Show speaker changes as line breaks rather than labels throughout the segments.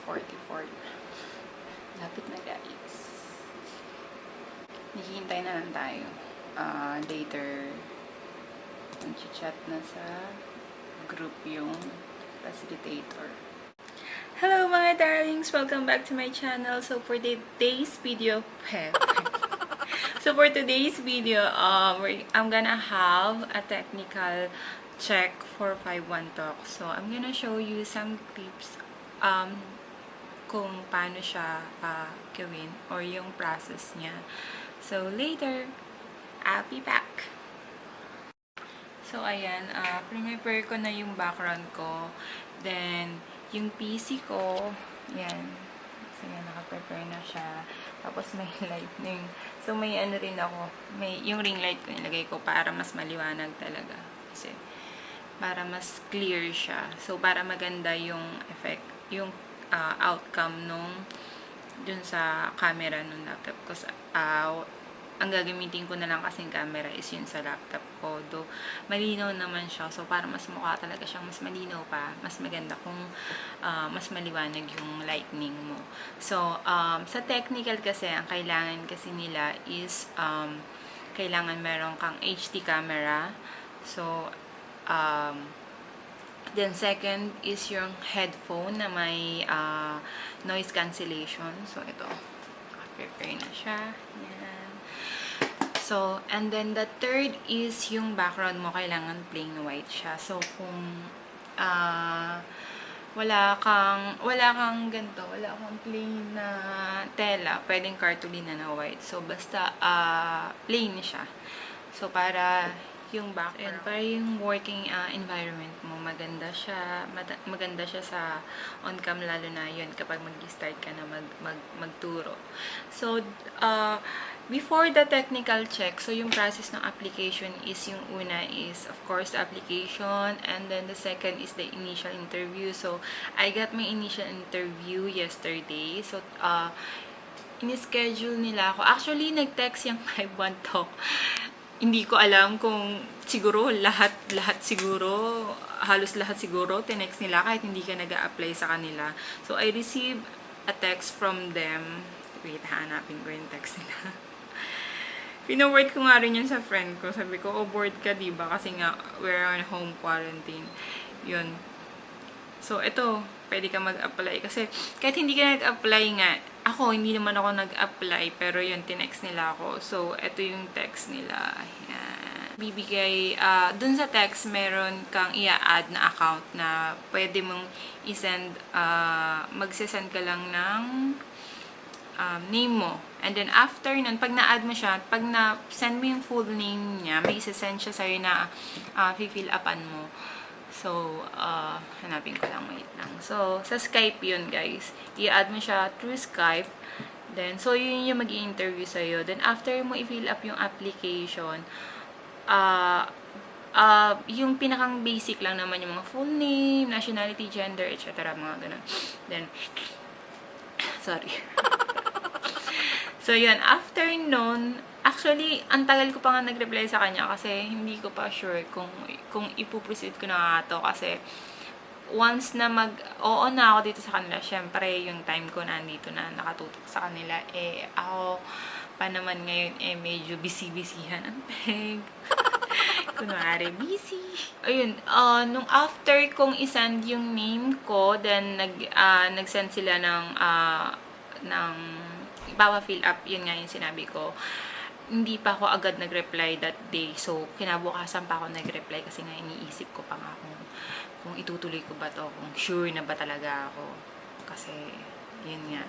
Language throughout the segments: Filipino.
6:44. Lapit na guys. Hihintay na lang tayo. Later, mag-chat na sa group yung facilitator. Hello mga darlings! Welcome back to my channel. So for today's video, I'm gonna have a technical check for 5-1 talk. So I'm gonna show you some tips kung paano siya gawin or yung process niya. So later, I'll be back. So ayan, prepare ko na yung background ko. Then yung PC ko, yan. So, yan, naka-prepare na siya. Tapos, may lightning. So, may ano rin ako. Yung ring light ko nilagay ko para mas maliwanag talaga. Kasi, para mas clear siya. So, para maganda yung effect, yung outcome dun sa camera ng laptop ko. Ang gagamitin ko na lang kasing camera is yun sa laptop ko. Do malinaw naman siya. So, para mas mukha talaga siyang mas malinaw pa. Mas maganda kung mas maliwanag yung lightning mo. So, sa technical kasi, ang kailangan kasi nila is kailangan meron kang HD camera. So, then second is yung headphone na may noise cancellation. So, ito. Prepare na siya. Yan. So, and then the third is yung background mo, kailangan plain white siya. So, kung wala kang plain na tela, pwedeng cartolina na white. So, basta plain siya. So, para yung background, para yung working environment mo, maganda siya sa on-cam, lalo na yun kapag mag-start ka na magturo. So, before the technical check, so yung process ng application is, yung una is, of course, the application, and then the second is the initial interview. So, I got my initial interview yesterday. So, in-schedule nila ako. Actually, nag-text yung 5-1 talk. Hindi ko alam kung siguro halos lahat siguro, tinext nila kahit hindi ka nag-a-apply sa kanila. So, I received a text from them. Wait, hanapin ko yung text nila. Pinoward ko nga rin yun sa friend ko. Sabi ko, bored ka diba? Kasi nga, we're on home quarantine. Yun. So, ito, pwede ka mag-apply. Kasi, kahit hindi ka nag-apply nga, hindi naman ako nag-apply, pero yun, tinext nila ako. So, ito yung text nila. Ayan. Bibigay, dun sa text, meron kang i-add na account na pwede mong i-send, magsisend ka lang ng name mo. And then, after nun, pag na-add mo siya, pag na-send mo yung full name niya, may isa-send siya sa'yo na fill upan mo. So, hanapin ko lang, wait lang. So, sa Skype yun, guys. I-add mo siya through Skype. Then, so, yun yung mag-i-interview sa'yo. Then, after mo i-fill up yung application, yung pinakang basic lang naman, yung mga full name, nationality, gender, etc. Mga ganun. Then, sorry. So, yun. After nun, actually, ang tagal ko pa nga nag-reply sa kanya kasi hindi ko pa sure kung ipuproceed ko na ito. Kasi, once na oo na ako dito sa kanila, syempre, yung time ko nandito na nakatutok sa kanila, ako pa naman ngayon, medyo busy-busyhan ang peg. Kunwari, busy. Ayun, nung after kong isend yung name ko, then nag-send sila ng fill up, yun nga yung sinabi ko. Hindi pa ako agad nag-reply that day. So, kinabukasan pa ako nag-reply kasi nga iniisip ko pa nga kung itutuloy ko ba to, kung sure na ba talaga ako. Kasi, yun nga,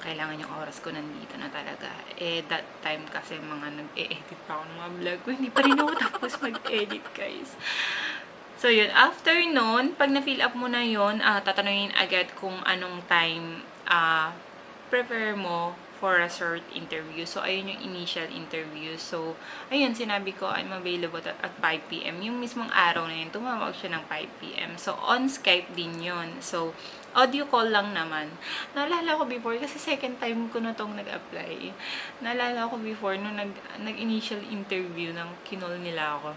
kailangan yung oras ko nandito na talaga. That time kasi nag-e-edit pa ako ng mga vlog ko. Hindi pa rin ako tapos mag-edit, guys. So, yun. After nun, pag na-fill up mo na yun, tatanungin agad kung anong time prefer mo for a short interview. So, ayun yung initial interview. So, ayun, sinabi ko, I'm available at 5 p.m. Yung mismong araw na yun, tumawag siya ng 5 p.m. So, on Skype din yun. So, audio call lang naman. Naalala ko before, kasi second time ko na tong nag-apply. Naalala ko before, nung nag-initial interview ng kinol nila ako.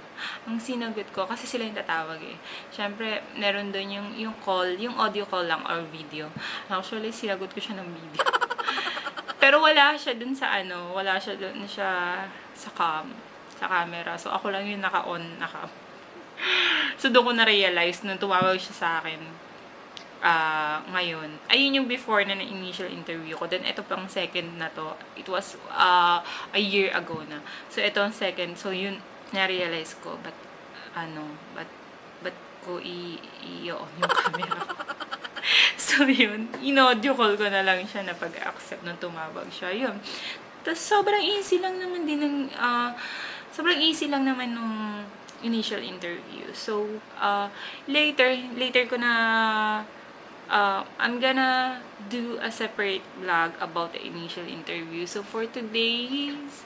Ang sinagot ko, kasi sila yung tatawag eh. Siyempre, meron doon yung call, yung audio call lang or video. Actually, sinagot ko siya ng video. Pero wala siya dun sa wala siya dun sa camera. So, ako lang yung naka-on, So, doon ko na-realize nung tumawag siya sa akin ngayon. Ayun yung before na initial interview ko. Then, ito pang second na to. It was a year ago na. So, ito ang second. So, yun, na-realize ko, ba't ko i-on yung camera. So, yun. In-audio call ko na lang siya na pag-accept nung tumawag siya. Yun. Tapos, sobrang easy lang naman nung initial interview. So, later ko na, I'm gonna do a separate vlog about the initial interview. So, for today's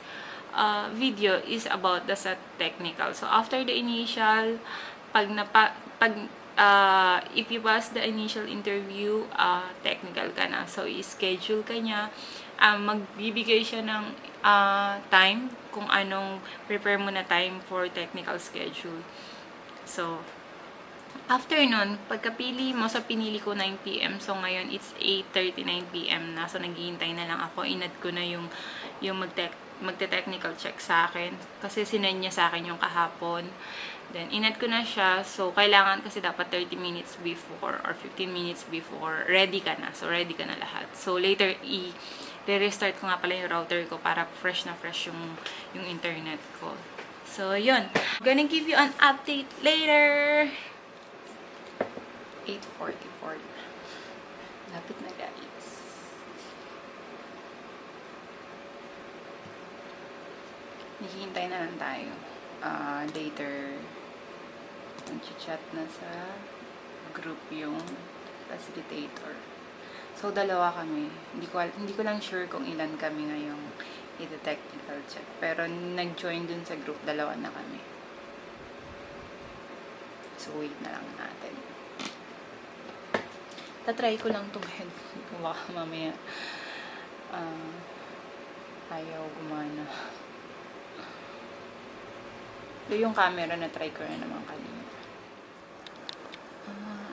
video is about the technical. So, after the initial, if you pass the initial interview, technical ka na. So, i-schedule ka niya. Magbibigay siya ng time kung anong prepare mo na time for technical schedule. So, after nun, pagkapili mo sa pinili ko 9 p.m. So, ngayon, it's 8:39 p.m. na. So, naghihintay na lang ako. Inad ko na yung magte-technical check sa akin. Kasi sinend niya sa akin yung kahapon. Then, inad ko na siya. So, kailangan kasi dapat 30 minutes before or 15 minutes before, ready ka na. So, ready ka na lahat. So, later, i-restart ko nga pala yung router ko para fresh na fresh yung internet ko. So, yun. I'm gonna give you an update later. 8:44. Lapit na, guys. Naghihintay na lang tayo. Later, mag-chat na sa group yung facilitator. So, dalawa kami. Hindi ko lang sure kung ilan kami ngayong i-technical check. Pero, nag-join dun sa group, dalawa na kami. So, wait na lang natin. Tatry ko lang itong headphone kung baka mamaya ayaw gumana. Ito yung camera na try ko na naman kanina.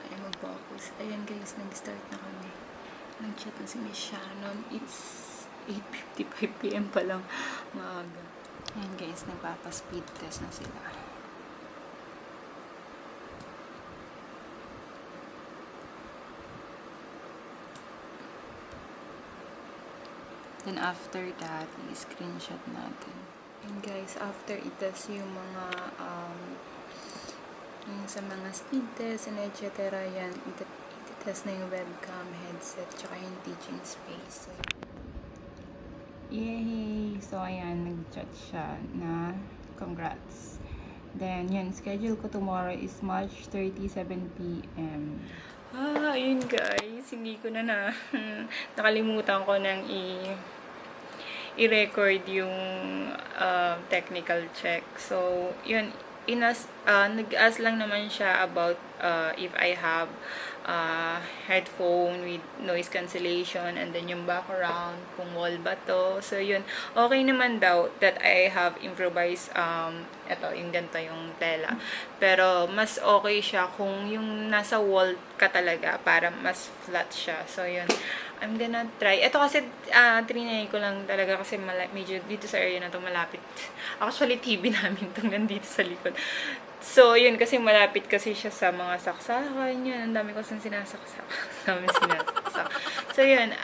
Ay mag-focus. Ayan guys, nag-start na kami. Nag-chat na si Miss Shannon. It's 8:55 p.m. pa lang. Maaga. Ayan guys, nagpapa-speed test na sila. Then after that, i-screenshot natin. And guys, after i-test yung mga yung sa mga speed test and etc. yan, i-test na yung webcam, headset, tsaka yung teaching space. So, yay! So, ayan, nag-chat siya na congrats. Then, yun, schedule ko tomorrow is March 30, 7 p.m. Ayun guys, hindi ko na nakalimutan ko nang i-record yung technical check. So, yun, nag-ask lang naman siya about if I have headphone with noise cancellation and then yung background, kung wall ba to. So, yun, okay naman daw that I have improvised, eto, yung ganito yung tela. Pero, mas okay siya kung yung nasa wall ka talaga para mas flat siya. So, yun, I'm gonna try. Ito kasi, trinay ko lang talaga kasi medyo dito sa area na to malapit. Actually, TV namin itong nandito sa likod. So, yun, kasi malapit kasi siya sa mga saksakan. Yun, ang dami ko siyang sinasaksak. So, yun,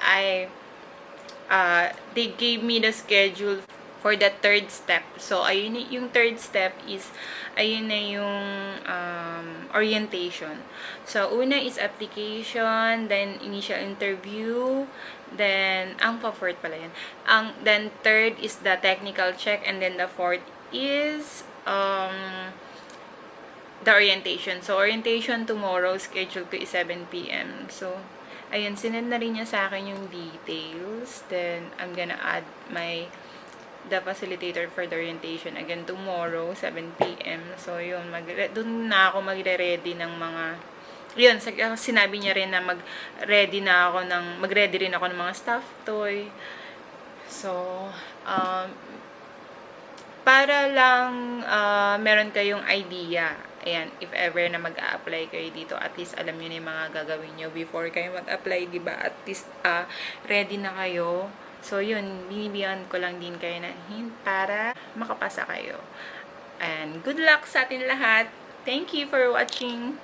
they gave me the schedule for the third step. So, ayun, yung third step is, ayun na yung orientation. So, una is application, then initial interview, then, ang pa-fourth pala yan. Then, third is the technical check, and then the fourth is, the orientation. So, orientation tomorrow, schedule ko is 7 p.m. So, Ayun, sinend na rin niya sa akin yung details. Then, I'm gonna add the facilitator for the orientation again tomorrow, 7 p.m. So, yun, dun na ako magre-ready ng mga, yun, sinabi niya rin na mag-ready rin ako ng mga stuffed toy. So, para lang meron kayong idea, ayan, if ever na mag-a-apply kayo dito, at least alam niyo na yung mga gagawin niyo before kayo mag-apply, di ba? At least ready na kayo. So, yun, binibigyan ko lang din kayo ng hint para makapasa kayo. And good luck sa atin lahat. Thank you for watching.